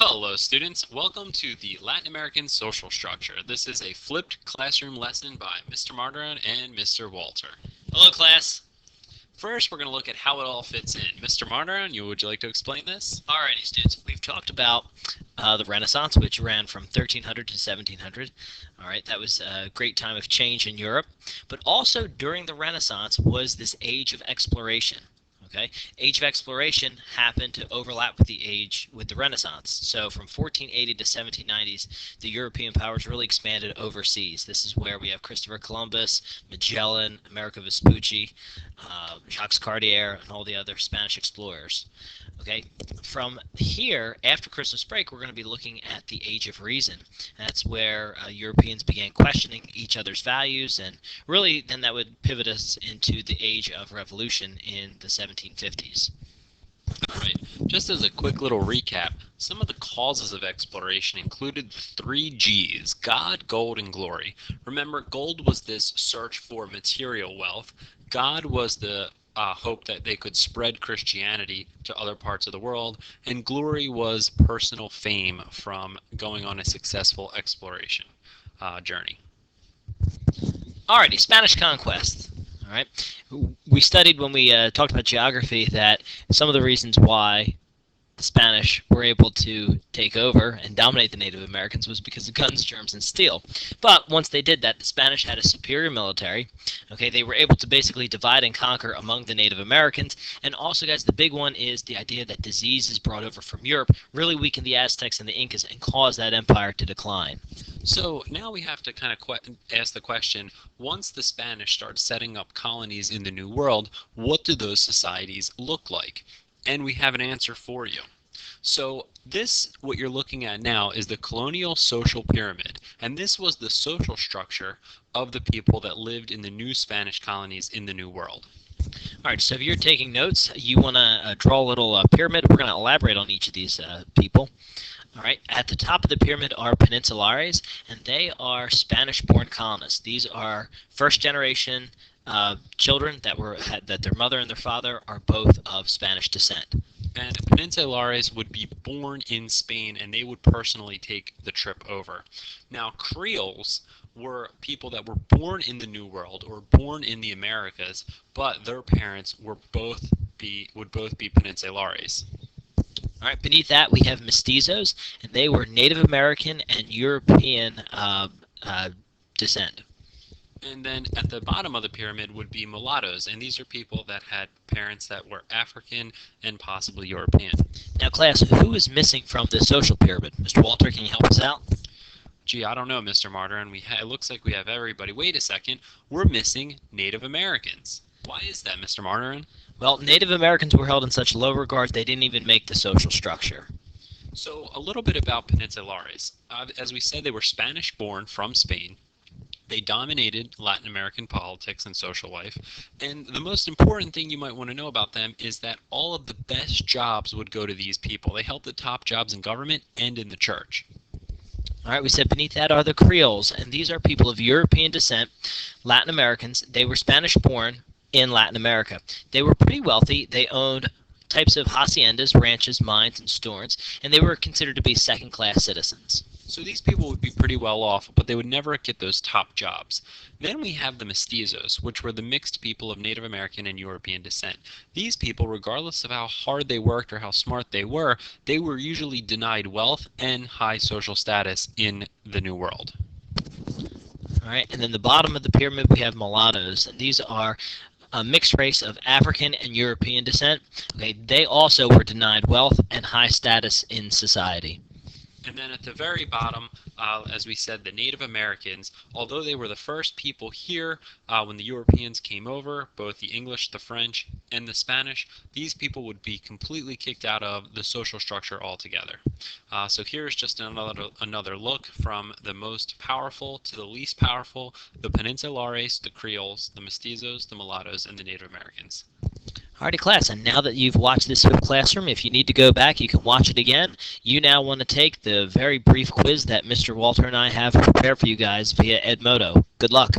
Hello students, welcome to the Latin American Social Structure. This is a flipped classroom lesson by Mr. Martiron and Mr. Walter. Hello, class. First, we're going to look at how it all fits in. Mr. Martiron, would you like to explain this? Alrighty, students. We've talked about the Renaissance, which ran from 1300 to 1700. Alright, that was a great time of change in Europe. But also during the Renaissance was this age of exploration. Okay, age of exploration happened to overlap with the Renaissance. So from 1480 to 1790s, the European powers really expanded overseas. This is where we have Christopher Columbus, Magellan, Amerigo Vespucci, Jacques Cartier, and all the other Spanish explorers. Okay, from here, after Christmas break, we're going to be looking at the Age of Reason. That's where Europeans began questioning each other's values, and really then that would pivot us into the Age of Revolution in the 1750s. Alright, just as a quick little recap, some of the causes of exploration included the three G's: God, gold, and glory. Remember, gold was this search for material wealth. God was the hope that they could spread Christianity to other parts of the world, and glory was personal fame from going on a successful exploration journey. Alrighty, Spanish conquest. All right, we studied when we talked about geography that some of the reasons why the Spanish were able to take over and dominate the Native Americans was because of guns, germs, and steel. But once they did that, the Spanish had a superior military. Okay, they were able to basically divide and conquer among the Native Americans. And also, guys, the big one is the idea that disease is brought over from Europe really weakened the Aztecs and the Incas and caused that empire to decline. So now we have to kind of ask the question, once the Spanish start setting up colonies in the New World, what do those societies look like? And we have an answer for you. So this, what you're looking at now, is the colonial social pyramid. And this was the social structure of the people that lived in the new Spanish colonies in the New World. All right, so if you're taking notes, you want to draw a little pyramid. We're going to elaborate on each of these people. All right, at the top of the pyramid are peninsulares, and they are Spanish-born colonists. These are first-generation children that their mother and their father are both of Spanish descent. And peninsulares would be born in Spain, and they would personally take the trip over. Now, Creoles were people that were born in the New World or born in the Americas, but their parents would both be peninsulares. All right, beneath that we have mestizos, and they were Native American and European descent. And then at the bottom of the pyramid would be mulattoes, and these are people that had parents that were African and possibly European. Now, class, who is missing from the social pyramid? Mr. Walter, can you help us out? Gee, I don't know, Mr. Martiron. It looks like we have everybody. Wait a second. We're missing Native Americans. Why is that, Mr. Martiron? Well, Native Americans were held in such low regard they didn't even make the social structure. So a little bit about peninsulares. As we said, they were Spanish-born from Spain. They dominated Latin American politics and social life. And the most important thing you might want to know about them is that all of the best jobs would go to these people. They held the top jobs in government and in the church. All right, we said beneath that are the Creoles, and these are people of European descent, Latin Americans. They were Spanish-born in Latin America. They were pretty wealthy. They owned types of haciendas, ranches, mines, and stores, and they were considered to be second-class citizens. So these people would be pretty well off, but they would never get those top jobs. Then we have the mestizos, which were the mixed people of Native American and European descent. These people, regardless of how hard they worked or how smart they were usually denied wealth and high social status in the New World. All right, and then the bottom of the pyramid we have mulattoes, and these are a mixed race of African and European descent. Okay, they also were denied wealth and high status in society. And then at the very bottom, as we said, the Native Americans, although they were the first people here when the Europeans came over, both the English, the French, and the Spanish, these people would be completely kicked out of the social structure altogether. So here's just another look from the most powerful to the least powerful: the peninsulares, the Creoles, the mestizos, the mulattoes, and the Native Americans. Alrighty, class, and now that you've watched this Swift Classroom, if you need to go back, you can watch it again. You now want to take the very brief quiz that Mr. Walter and I have prepared for you guys via Edmodo. Good luck.